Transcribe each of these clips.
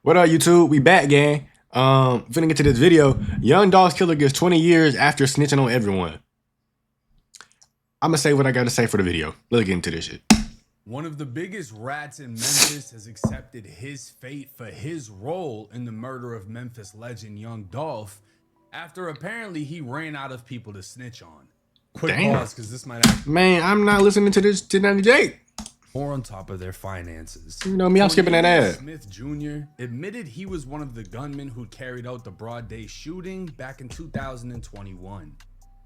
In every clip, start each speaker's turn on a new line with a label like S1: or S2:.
S1: What up, YouTube? We back, gang. Finna get to this video. Young Dolphs killer gets 20 years after snitching on everyone. I'm gonna say what I gotta say for the video. Let's get into this shit.
S2: One of the biggest rats in Memphis has accepted his fate for his role in the murder of Memphis legend Young Dolph after apparently he ran out of people to snitch on. Quick pause, because this might actually...
S1: Man, I'm not listening to this 1098.
S2: More on top of their finances.
S1: You know me, I'm skipping that ad.
S2: Smith Jr. admitted he was one of the gunmen who carried out the broad day shooting back in 2021.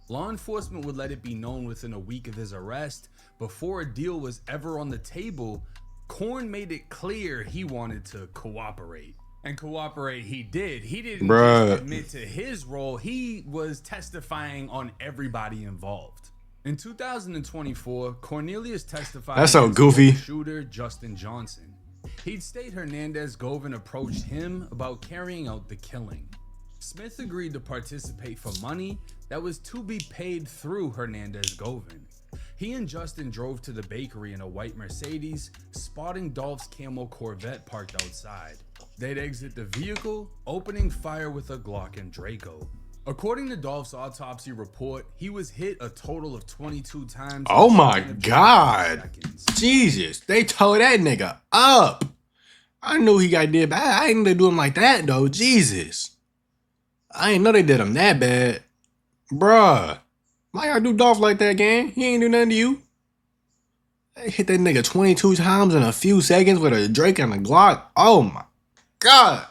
S2: Law enforcement would let it be known within a week of his arrest. Before a deal was ever on the table, Korn made it clear he wanted to cooperate. And cooperate he did. He didn't just admit to his role, he was testifying on everybody involved. In 2024, Cornelius testified
S1: That's so goofy.
S2: Shooter Justin Johnson. He'd state Hernandez Govan approached him about carrying out the killing. Smith agreed to participate for money that was to be paid through Hernandez Govan. He and Justin drove to the bakery in a white Mercedes, spotting Dolph's Camel Corvette parked outside. They'd exit the vehicle, opening fire with a Glock and Draco. According to Dolph's autopsy report, he was hit a total of 22 times.
S1: Oh my God. Jesus, they tore that nigga up. I knew he got did bad. I didn't know they do him like that though. Jesus. I didn't know they did him that bad. Bruh. Why y'all do Dolph like that, gang? He ain't do nothing to you. They hit that nigga 22 times in a few seconds with a Drake and a Glock. Oh my God.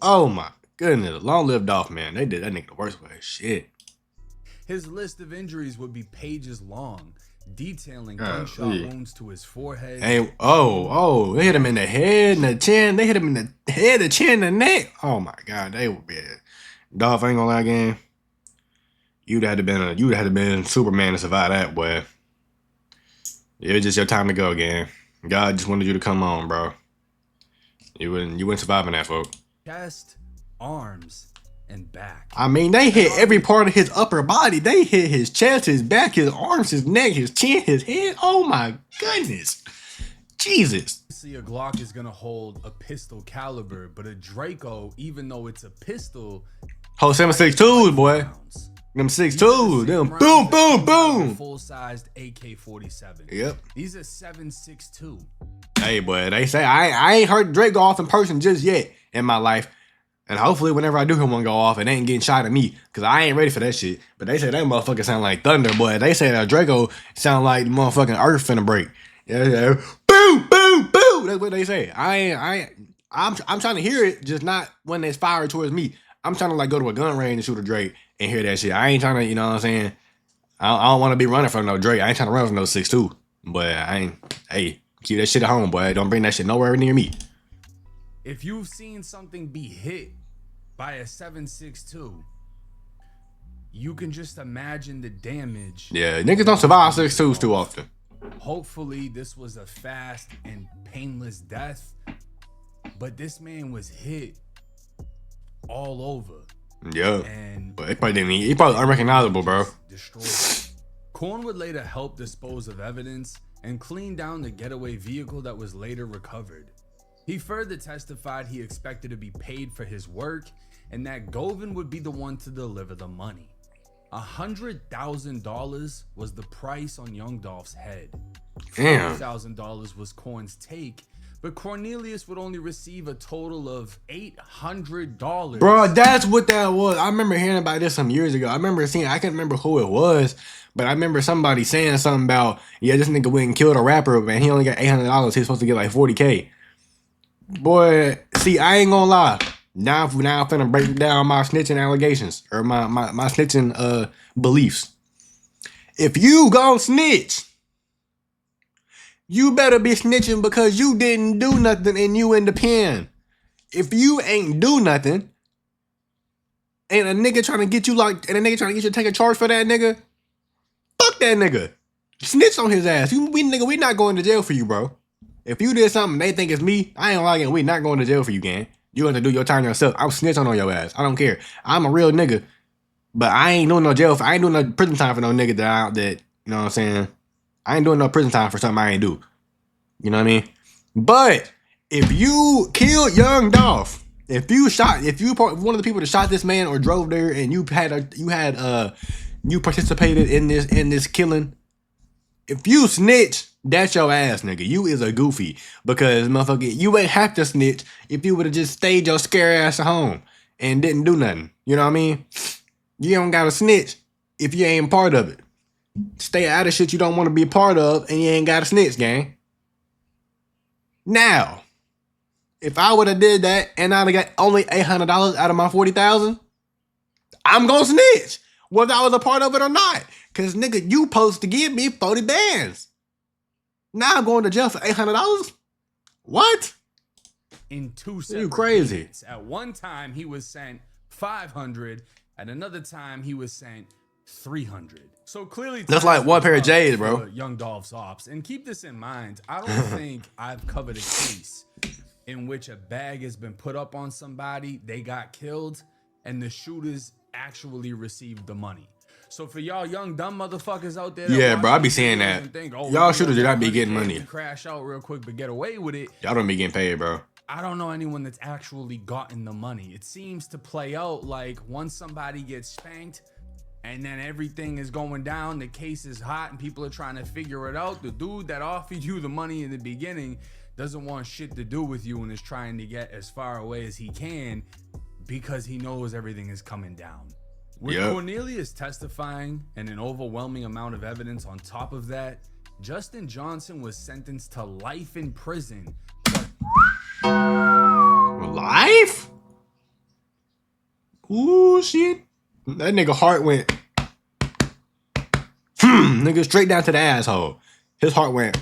S1: Oh my goodness. Long live Dolph, man. They did that nigga the worst way. Shit.
S2: His list of injuries would be pages long, detailing gunshot wounds to his forehead.
S1: Hey, they hit him in the head and the chin. They hit him in the head, the chin, the neck. Oh my God, they were bad. Dolph, ain't gonna lie, gang. You'd have been Superman to survive that, boy. It was just your time to go, gang. God just wanted you to come on, bro. You wouldn't survive in that, folk.
S2: Chest, arms, and back.
S1: I mean, they hit every part of his upper body. They hit his chest, his back, his arms, his neck, his chin, his head. Oh my goodness. Jesus.
S2: See, a Glock is gonna hold a pistol caliber, but a Draco, even though it's a pistol,
S1: hold 7.62s, boy. Them 6.2s. Them boom, boom, boom.
S2: Full-sized AK-47.
S1: Yep.
S2: These are 7.62.
S1: Hey, boy, they say I ain't heard Drake go off in person just yet in my life. And hopefully whenever I do hear one go off, it ain't getting shot at me. Because I ain't ready for that shit. But they say that motherfucker sound like thunder, boy. They say that Draco sound like the motherfucking earth finna break. Yeah. Boom, boom, boom. That's what they say. I'm trying to hear it, just not when it's fired towards me. I'm trying to like go to a gun range and shoot a Drake and hear that shit. I ain't trying to, you know what I'm saying? I don't want to be running from no Drake. I ain't trying to run from no 6'2". But hey, keep that shit at home, boy. Don't bring that shit nowhere near me.
S2: If you've seen something be hit by a 7.62, you can just imagine the damage.
S1: Yeah, niggas don't survive 6'2s too often.
S2: Hopefully this was a fast and painless death, but this man was hit all over.
S1: Yeah,
S2: and
S1: but he probably unrecognizable, bro.
S2: Destroyed. Korn would later help dispose of evidence and clean down the getaway vehicle that was later recovered. He further testified he expected to be paid for his work and that Govan would be the one to deliver the money. $100,000 was the price on Young Dolph's head.
S1: Damn.
S2: $4,000 was Korn's take, but Cornelius would only receive a total of $800.
S1: Bro, that's what that was. I remember hearing about this some years ago. I can't remember who it was, but I remember somebody saying something about, yeah, this nigga went and killed a rapper, man. He only got $800. He's supposed to get like 40K. Boy, see, I ain't gonna lie. Now I'm finna break down my snitching allegations or my snitching beliefs. If you gon' snitch, you better be snitching because you didn't do nothing and you in the pen. If you ain't do nothing and a nigga trying to get you to take a charge for that nigga, fuck that nigga. Snitch on his ass. We not going to jail for you, bro. If you did something they think it's me, I ain't lying. We not going to jail for you, gang. You have to do your time yourself. I'm snitching on your ass. I don't care. I'm a real nigga, but I ain't doing no jail. I ain't doing no prison time for no nigga that you know what I'm saying. I ain't doing no prison time for something I ain't do. You know what I mean? But if you killed young Dolph, if you one of the people that shot this man or drove there, and you participated in this killing, if you snitch, that's your ass, nigga. You is a goofy, because motherfucker, you ain't have to snitch if you would have just stayed your scare ass at home and didn't do nothing. You know what I mean? You don't gotta snitch if you ain't part of it. Stay out of shit you don't want to be a part of, and you ain't gotta snitch, gang. Now, if I would have did that and I'd have got only $800 out of my $40,000, I'm gonna snitch, whether I was a part of it or not. Cause nigga, you supposed to give me 40 bands. Now I'm going to jail for $800? What?
S2: In two separate
S1: You crazy.
S2: payments. At one time, he was sent $500. At another time, he was sent $300. So clearly,
S1: that's like one pair of J's, bro.
S2: Young Dolph's ops. And keep this in mind. I don't think I've covered a case in which a bag has been put up on somebody, they got killed, and the shooters actually received the money. So for y'all young dumb motherfuckers out there,
S1: yeah, bro, I be saying that.
S2: Think,
S1: y'all shooters did not be getting money.
S2: Crash out real quick, but get away with it.
S1: Y'all don't be getting paid, bro.
S2: I don't know anyone that's actually gotten the money. It seems to play out like once somebody gets spanked and then everything is going down, the case is hot and people are trying to figure it out. The dude that offered you the money in the beginning doesn't want shit to do with you and is trying to get as far away as he can because he knows everything is coming down. With Cornelius testifying and an overwhelming amount of evidence on top of that, Justin Johnson was sentenced to life in prison.
S1: Life? Ooh, shit. That nigga heart went, nigga, straight down to the asshole. His heart went,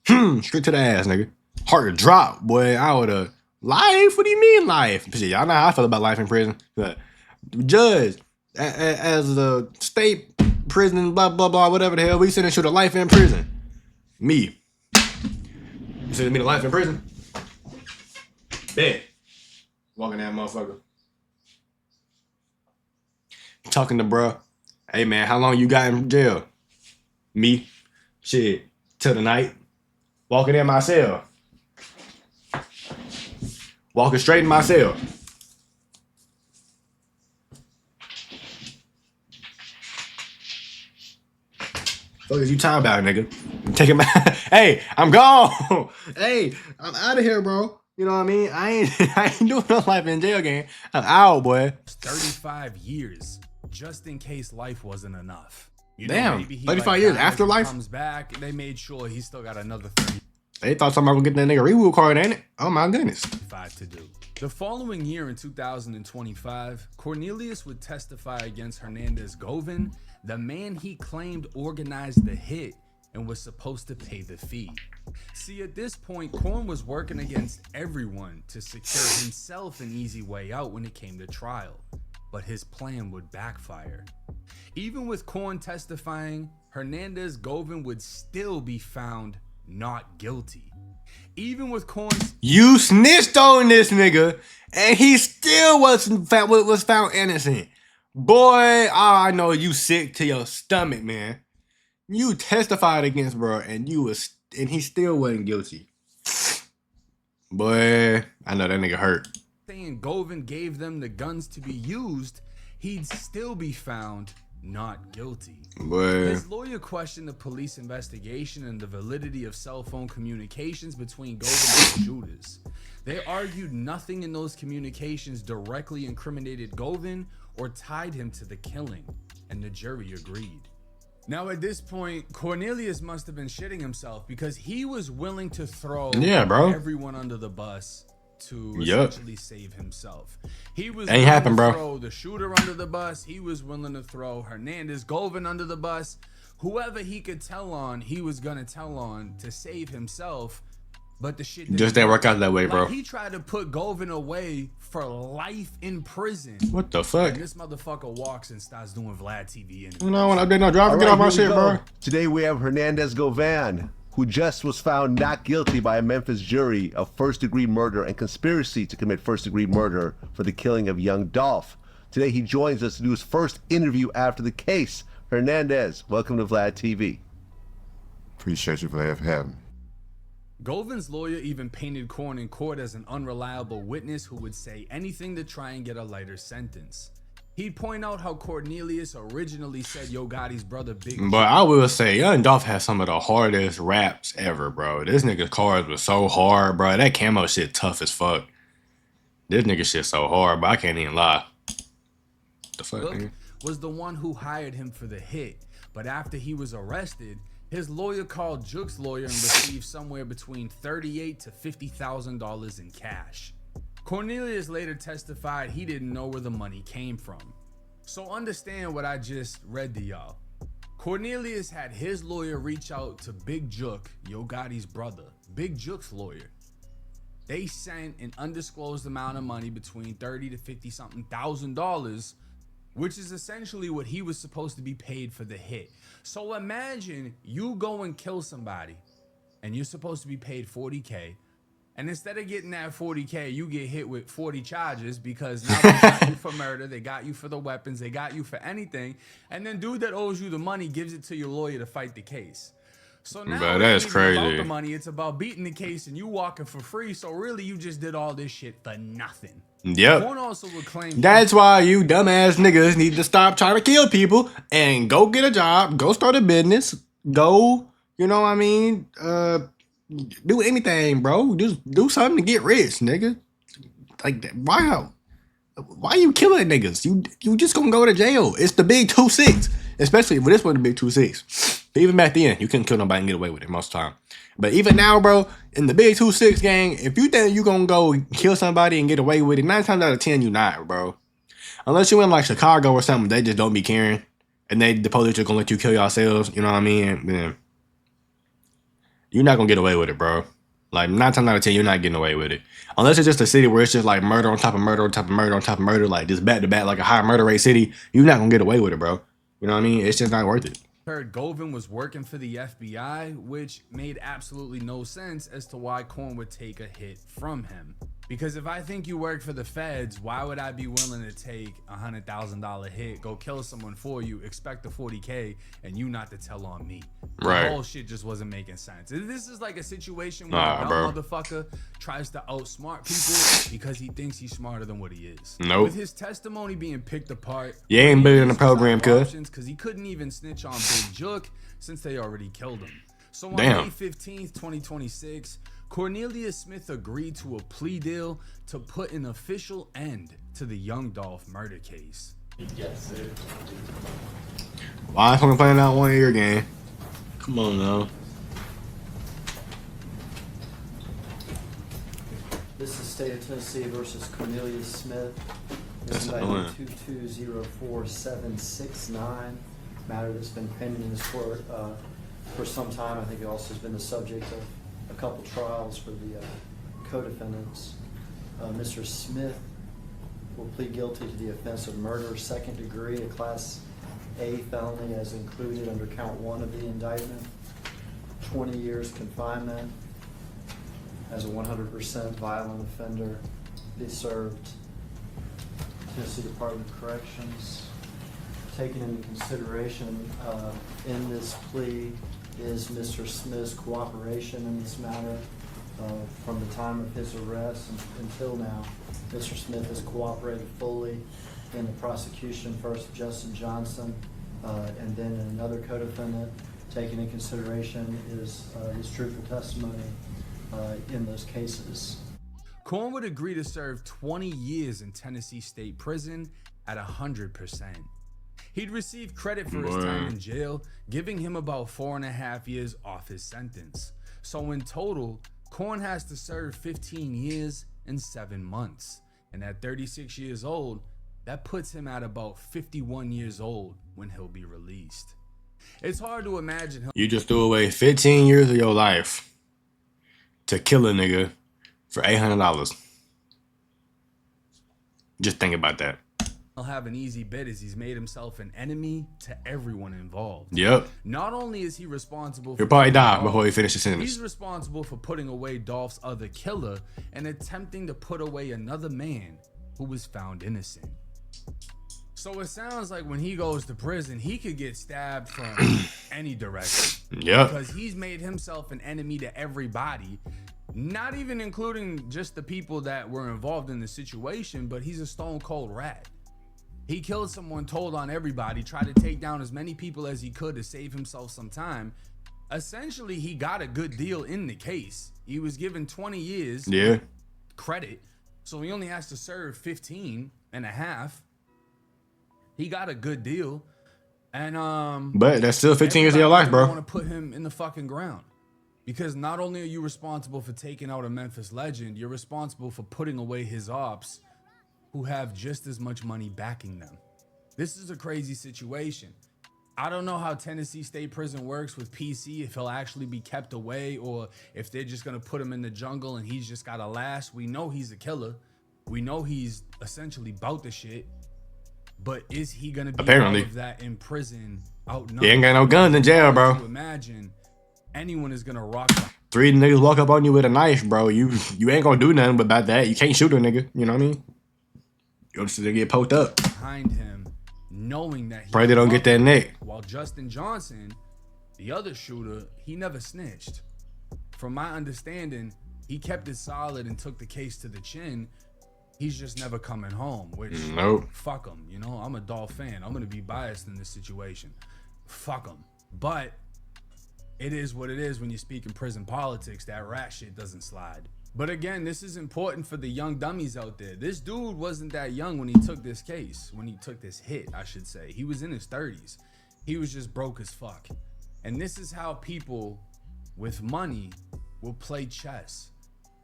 S1: straight to the ass, nigga. Heart dropped, boy. I would've, life? What do you mean life? Shit, y'all know how I feel about life in prison. But judge, as the state prison, blah, blah, blah, whatever the hell, we sentence you to life in prison. Me. You sentence me to life in prison? Bet. Walking that motherfucker. Talking to bruh. Hey man, how long you got in jail? Me. Shit. Till the night. Walking in my cell. Walking straight in my cell. Fuck is you talking about, nigga? Taking my hey, I'm gone. Hey, I'm out of here, bro. You know what I mean? I ain't doing no life in jail game. I'm out, boy.
S2: 35 years, just in case life wasn't enough. You
S1: damn,
S2: know, maybe he
S1: 35 years after life
S2: comes back. They made sure he still got another 30.
S1: They thought somebody would get that nigga reward card, ain't it? Oh my goodness.
S2: 5 to do. The following year in 2025, Cornelius would testify against Hernandez Govin, the man he claimed organized the hit and was supposed to pay the fee. See, at this point, Corn was working against everyone to secure himself an easy way out when it came to trial, but his plan would backfire. Even with Corn testifying, Hernandez Govin would still be found not guilty. Even with Corn's...
S1: You snitched on this nigga, and he still was found innocent. Boy, I know you sick to your stomach, man. You testified against bro, and he still wasn't guilty. Boy, I know that nigga hurt.
S2: Saying Govin gave them the guns to be used, he'd still be found not guilty.
S1: Boy.
S2: His lawyer questioned the police investigation and the validity of cell phone communications between Govin and the shooters. They argued nothing in those communications directly incriminated Govin or tied him to the killing, and the jury agreed. Now at this point, Cornelius must have been shitting himself because he was willing to throw everyone under the bus to essentially save himself. He was willing to throw the shooter under the bus. He was willing to throw Hernandez Govin under the bus. Whoever he could tell on, he was gonna tell on to save himself. But the shit
S1: didn't work out that way, bro.
S2: He tried to put Govin away for life in prison.
S1: What the fuck?
S2: And this motherfucker walks and starts doing Vlad TV interviews.
S1: You know, when I did no driver, get off my shit, bro.
S3: Today we have Hernandez Govin, who just was found not guilty by a Memphis jury of first-degree murder and conspiracy to commit first-degree murder for the killing of young Dolph. Today he joins us to do his first interview after the case. Hernandez, welcome to Vlad TV.
S4: Appreciate you for having me.
S2: Govin's lawyer even painted Korn in court as an unreliable witness who would say anything to try and get a lighter sentence. He'd point out how Cornelius originally said Yo Gotti's brother Big
S1: But I will say, Young Dolph has some of the hardest raps ever, bro. This nigga's cards was so hard, bro. That camo shit tough as fuck. This nigga shit so hard, but I can't even lie. The fuck, nigga?
S2: Was the one who hired him for the hit, but after he was arrested, his lawyer called Juke's lawyer and received somewhere between $38,000 to $50,000 in cash. Cornelius later testified he didn't know where the money came from. So understand what I just read to y'all. Cornelius had his lawyer reach out to Big Juke, Yo Gotti's brother, Big Juke's lawyer. They sent an undisclosed amount of money between $30,000 to $50-something thousand, which is essentially what he was supposed to be paid for the hit. So imagine you go and kill somebody and you're supposed to be paid $40K. And instead of getting that $40K, you get hit with 40 charges because now they got you for murder, they got you for the weapons, they got you for anything. And then dude that owes you the money gives it to your lawyer to fight the case. So now
S1: Bro, that's
S2: it's not about
S1: crazy.
S2: the money, it's about beating the case and you walking for free. So really you just did all this shit for nothing.
S1: Yep.
S2: Korn also would claim
S1: That's why you dumbass niggas need to stop trying to kill people and go get a job, go start a business, go, you know what I mean? Do anything, bro. Just do something to get rich, nigga. Like, why you killing niggas? You just gonna go to jail. It's the big 2-6. Especially for this one, the big 2-6. But even back then, you couldn't kill nobody and get away with it most of the time. But even now, bro, in the big 2-6 gang, if you think you gonna go kill somebody and get away with it, 9 times out of 10, you not, bro. Unless you in like Chicago or something, they just don't be caring. And the police just gonna let you kill yourselves, you know what I mean? Then you're not gonna get away with it, bro. Like 9 times out of 10, you're not getting away with it. Unless it's just a city where it's just like murder on top of murder on top of murder on top of murder, like just back to back, like a high murder rate city, you're not gonna get away with it, bro. You know what I mean? It's just not worth it.
S2: heard Govin was working for the FBI, which made absolutely no sense as to why Korn would take a hit from him. Because if I think you work for the feds, why would I be willing to take $100,000 hit, go kill someone for you, expect the 40K, and you not to tell on me?
S1: Right.
S2: The whole shit just wasn't making sense. This is like a situation where
S1: Nah,
S2: a
S1: bro.
S2: dumb motherfucker tries to outsmart people because he thinks he's smarter than what he is.
S1: Nope.
S2: With his testimony being picked apart,
S1: You ain't better than the program, cuz.
S2: because he couldn't even snitch on Big Juke since they already killed him. So on
S1: Damn.
S2: May 15th, 2026, Cornelius Smith agreed to a plea deal to put an official end to the Young Dolph murder case.
S4: Yes, sir.
S1: Why is someone playing out one ear game? Come on now.
S4: This is State of Tennessee versus Cornelius Smith.
S1: That's
S4: This is
S1: annoying.
S4: item 2204769. Matter that's been pending in this court for some time. I think it also has been the subject of a couple trials for the co-defendants. Mr. Smith will plead guilty to the offense of murder, second degree, a Class A felony as included under count 1 of the indictment. 20 years confinement as a 100% violent offender. Be served Tennessee Department of Corrections. Taken into consideration in this plea is Mr. Smith's cooperation in this matter. From the time of his arrest until now, Mr. Smith has cooperated fully in the prosecution, first Justin Johnson, and then another co-defendant. Taken into consideration is his truthful testimony in those cases.
S2: Korn would agree to serve 20 years in Tennessee State Prison at 100%. He'd receive credit for his time in jail, giving him about 4.5 years off his sentence. So in total, Korn has to serve 15 years and 7 months. And at 36 years old, that puts him at about 51 years old when he'll be released. It's hard to imagine he'll
S1: You just threw away 15 years of your life to kill a nigga for $800. Just think about that.
S2: have an easy bit as he's made himself an enemy to everyone involved.
S1: Yep.
S2: Not only is he responsible for
S1: He'll probably die
S2: Dolph,
S1: before he finishes the sentence.
S2: he's responsible for putting away Dolph's other killer and attempting to put away another man who was found innocent. So it sounds like when he goes to prison, he could get stabbed from any direction.
S1: Yep.
S2: Because he's made himself an enemy to everybody, not even including just the people that were involved in the situation, but he's a stone cold rat. He killed someone, told on everybody, tried to take down as many people as he could to save himself some time. Essentially, he got a good deal in the case. He was given 20 years credit, so he only has to serve 15 and a half. He got a good deal. And
S1: but that's still 15 years of your life, bro.
S2: I want to put him in the fucking ground. Because not only are you responsible for taking out a Memphis legend, you're responsible for putting away his ops who have just as much money backing them. This is a crazy situation. I don't know how Tennessee State Prison works with PC, if he'll actually be kept away or if they're just going to put him in the jungle and he's just got to last. We know he's a killer. We know he's essentially about the shit. But is he going to be
S1: apparently
S2: out of that in prison?
S1: He ain't got no guns in jail, bro.
S2: Imagine anyone is going to rock.
S1: 3 niggas walk up on you with a knife, bro. You ain't going to do nothing about that. You can't shoot a nigga. You know what I mean? You'll just get poked up.
S2: Behind him, knowing that he
S1: probably don't get that neck.
S2: While Justin Johnson, the other shooter, he never snitched. From my understanding, he kept it solid and took the case to the chin. He's just never coming home, which fuck him. You know, I'm a Dolph fan. I'm going to be biased in this situation. Fuck him. But it is what it is when you speak in prison politics. That rat shit doesn't slide. But again, this is important for the young dummies out there. This dude wasn't that young when he took this case, when he took this hit, I should say. He was in his 30s. He was just broke as fuck. And this is how people with money will play chess.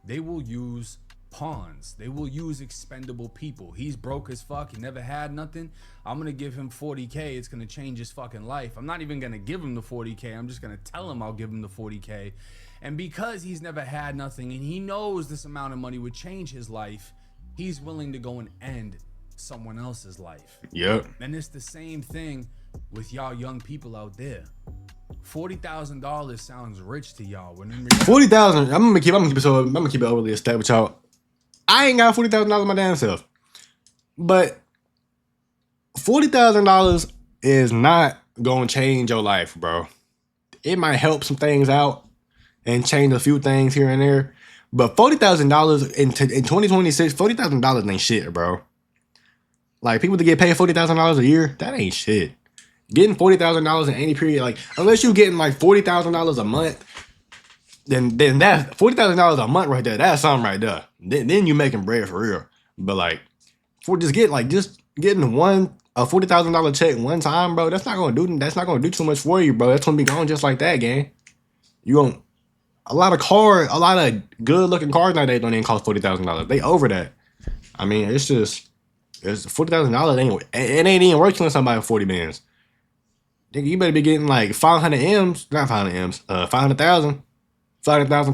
S2: They will use pawns. They will use expendable people. He's broke as fuck. He never had nothing. I'm gonna give him 40K. It's gonna change his fucking life. I'm not even gonna give him the 40K. I'm just gonna tell him I'll give him the 40K. And because he's never had nothing and he knows this amount of money would change his life, he's willing to go and end someone else's life.
S1: Yep.
S2: And it's the same thing with y'all young people out there. $40,000 sounds rich to y'all. When in reality,
S1: 40,000. I'm gonna keep it overly a step with y'all. I ain't got $40,000 my damn self, but $40,000 is not gonna change your life, bro. It might help some things out and change a few things here and there, but $40,000 in 2026, $40,000 ain't shit, bro. Like, people that get paid $40,000 a year, that ain't shit. Getting $40,000 in any period, like, unless you getting like $40,000 a month, then that's $40,000 a month right there. That's something right there. Then you making bread for real. But like, just getting a $40,000 check one time, bro, that's not gonna do too much for you, bro. That's gonna be gone just like that, gang. A lot of good looking cars nowadays don't even cost $40,000. They over that. I mean, it's $40,000 it ain't even worth killing somebody with 40 bands. You better be getting like 500 M's, not 500 M's, 500,000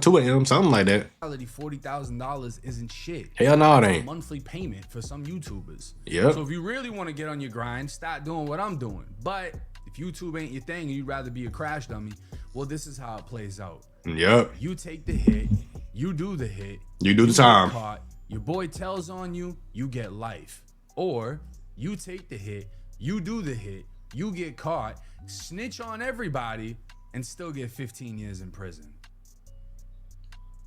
S1: to an M, something like that.
S2: $40,000 isn't shit.
S1: Hell no, it ain't.
S2: A monthly payment for some YouTubers.
S1: Yep.
S2: So if you really want to get on your grind, start doing what I'm doing. But if YouTube ain't your thing and you'd rather be a crash dummy, well, this is how it plays out.
S1: Yep.
S2: You take the hit, you do the hit,
S1: you do the time.
S2: Caught, your boy tells on you, you get life. Or you take the hit, you do the hit, you get caught, snitch on everybody, and still get 15 years in prison.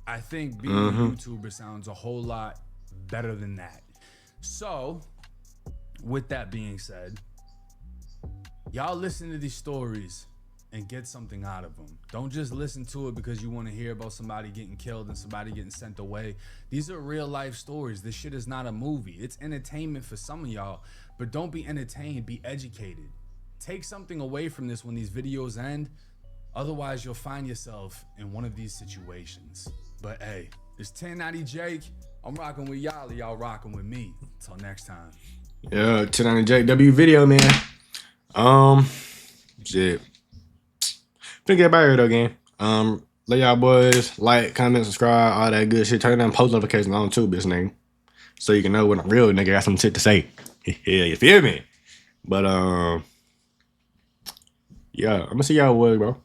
S2: I think being a YouTuber sounds a whole lot better than that. So, with that being said, y'all listen to these stories and get something out of them. Don't just listen to it because you want to hear about somebody getting killed and somebody getting sent away. These are real life stories. This shit is not a movie. It's entertainment for some of y'all, but don't be entertained, be educated. Take something away from this when these videos end. Otherwise, you'll find yourself in one of these situations. But hey, it's 1090 Jake. I'm rocking with y'all rocking with me. Until next time.
S1: Yeah, 1090 Jake W video, man. Shit. Think about it though, gang. Let y'all boys like, comment, subscribe, all that good shit. Turn on post notifications on too, bitch nigga. So you can know when a real nigga got some shit to say. Yeah, you feel me? But yeah, I'm gonna see y'all boys, bro.